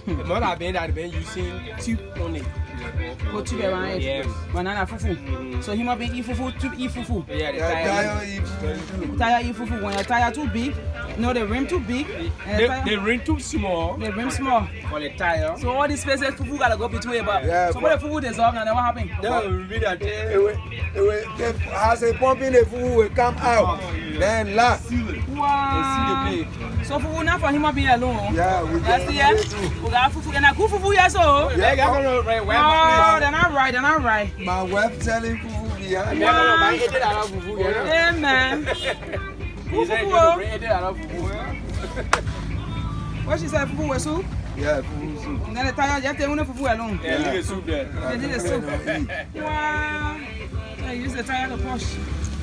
The mother I've been using tube only. Put tube around it. Yes. Banana fufu. So he might be eat fufu, tube eat fufu. Yeah, the Tire eat fufu. When your tire too big, no, the rim too big. The rim too small. The rim small. For the tire. So all these spaces fufu gotta go between. But so when the fufu dissolve now, then what happen? As a pumping, the fufu will come out. Then last. Wow. So fufu not for him being alone. Yeah, we got fufu and a good fufu, yes, so. Yeah, oh, they're not right, they're not right. My wife selling fufu behind me. Yeah, man. Fufu. What she said, fufu with soup? Yeah, fufu soup. And then the tire, you have to fufu alone. Yeah, leave the soup there. They did the soup. Wow. So you use the tire to push.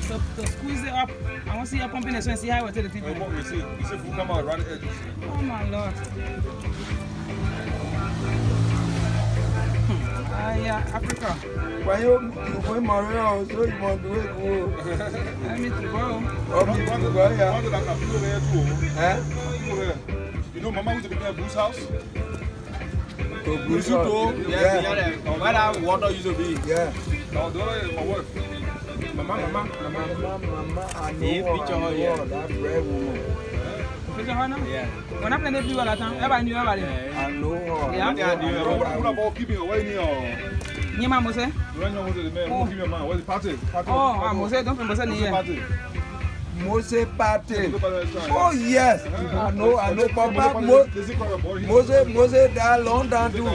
To squeeze it up. I want to see you pumping it so and see how it will take the TV. You see food come out right at the edges. Oh my Lord. Yeah, Africa. When you go in Mario, so you want to do it. Let me to go. Yeah. You know, Mama used to be at Bruce's house. Bruce's house. Yeah. Where that water used to be. Yeah. No, the other is my wife. Mama, I know her, that red woman. Picture her now? Yeah. When I played the blue all the time, everybody knew everybody. I know her. Yeah. What about keeping away near? Your mama say? When you was the man, who give your man? Where's the party? Oh, I'm Mose, don't Mose here. Mose party. Oh yes. I know, Papa. Mose that long time too.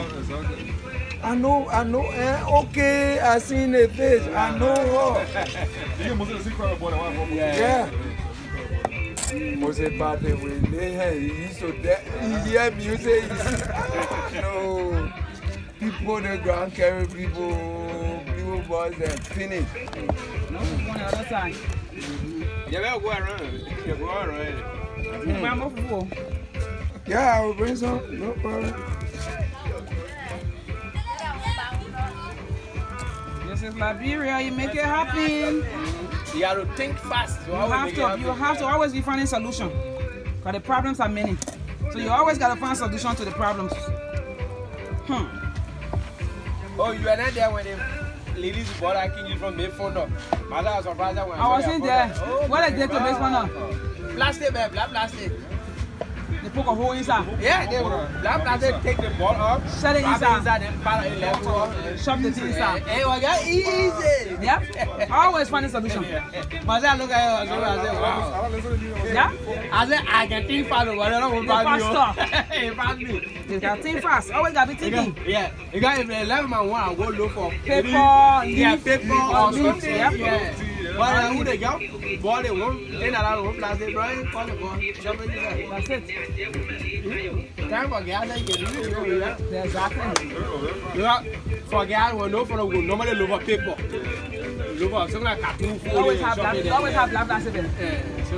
I know, okay, I seen the face, I know her. Yeah. Mose party with me, he used to hear music. No. People, the ground carry people boys, they finish. No, one other side. You better go around. You go around. Yeah, I will bring some, no problem. This is Liberia, you make it happen. You have to think fast. You have to always be finding solution. Because the problems are many. So you always got to find solution to the problems. Oh, you are not there when the ladies bought a king from Mayfond. My dad was surprised when I wasn't there. What is there to make fun of? Plastic, man, black plastic. They poke a hole inside. Yeah, they black plastic take the ball up. Shut it inside. Then part of it left off. Shove the thing inside. Hey, well, yeah, easy. Yep. Always find a solution. My dad look at her and I said, wow. Yeah? I said, I can think fast, but I don't want to pass me. You got to think fast. Always got to be thinking. Yeah. You got if the 11 man want, I'll go look for paper, yeah, paper or leaves. something. Yep. Yeah. But who they go? Ball they won't. They not allowed to plastic, right? Call the ball. Jump in there. That's it. Time for gas, they get it. Exactly. You know, for gas, we know for the good. Normally, look for paper. Look for something like cartoon food. Always have black plastic there. So,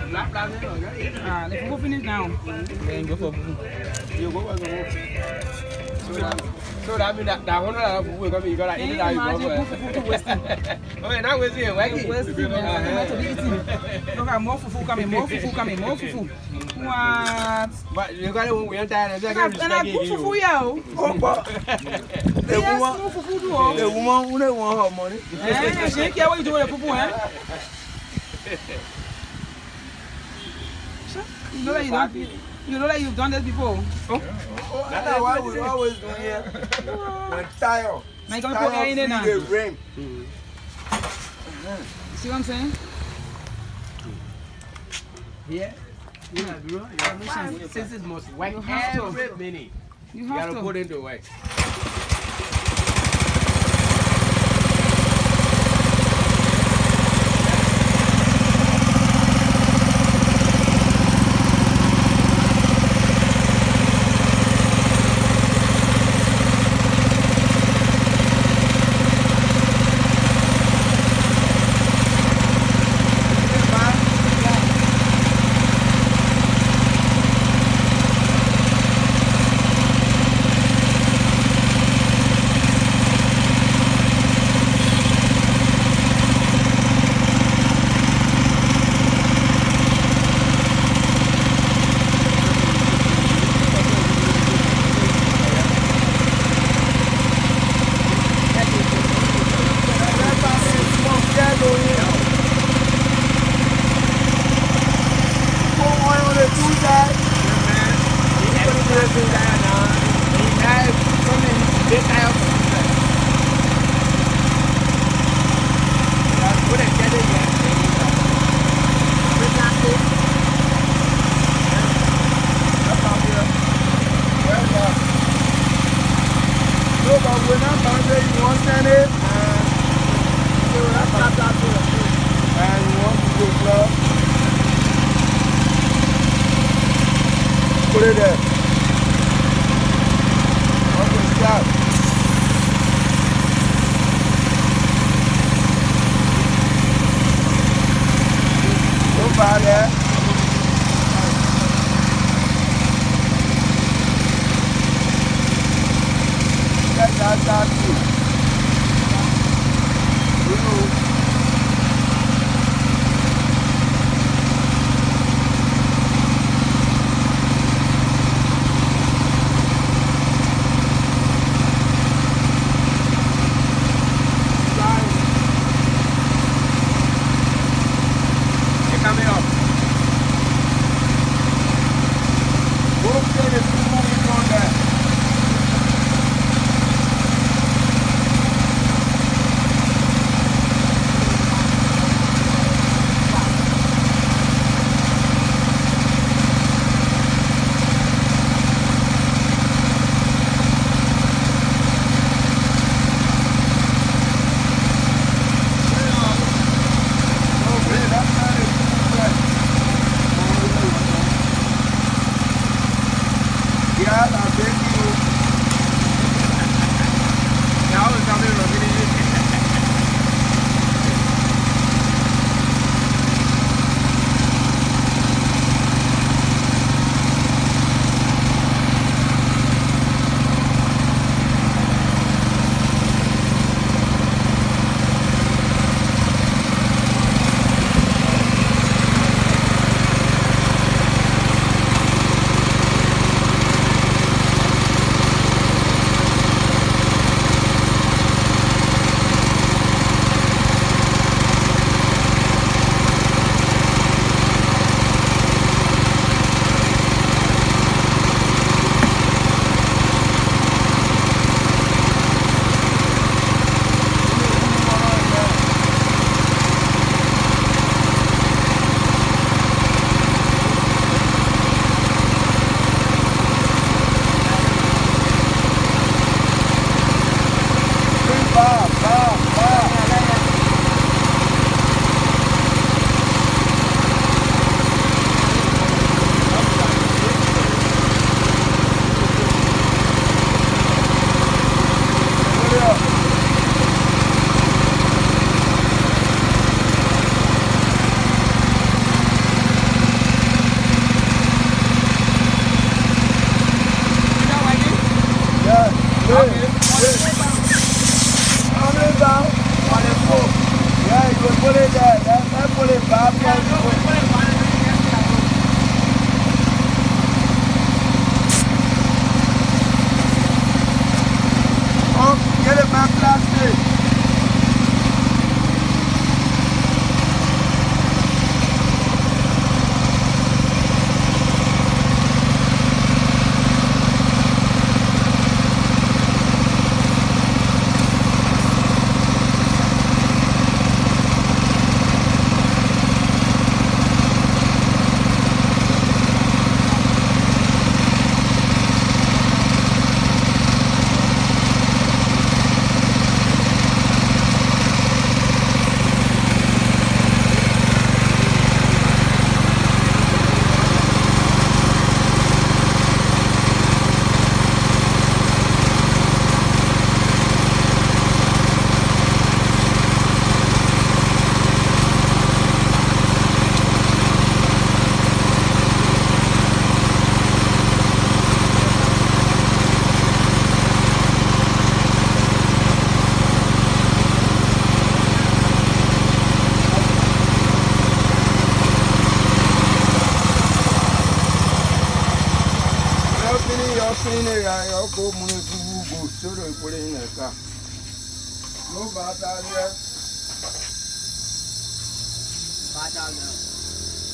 black plastic. The food finish now. Then go for food. You go for the so that means that $100 food will come. You gotta eat it out. Imagine food to wasting. Okay, now we're seeing wacky. Look at more fufu coming, more fufu. What? But you got it when we're tired. And I put fufu here. The woman who don't want her money. She don't care what you do with the fufu, eh? You know that you've done this before. That's why we always do here. When tire. Now you're going to put air in there now. The rim. See what I'm saying? Yeah. Yeah, bro. Your senses must work every minute. You gotta have to put into work. put it there. Okay, stop. So far there. That's too. I'll go money to go so they put it in the car. No bata there.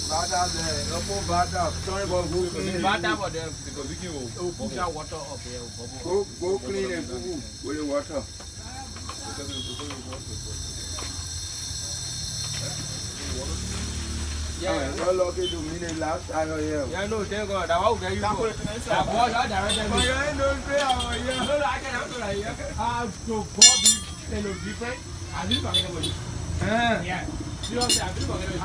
Bata there. No more bata. Sorry about go clean. Bata for them because we can push that water up here. Go clean and Fufu with the water. Yeah, you're lucky to meet the last time here. Yeah, no, thank God. That was very good. That boy, that directed me. I don't pay our year. No, I can answer that here. To God be different. I didn't forget about it. Yeah. You know what I'm saying? I didn't forget about it.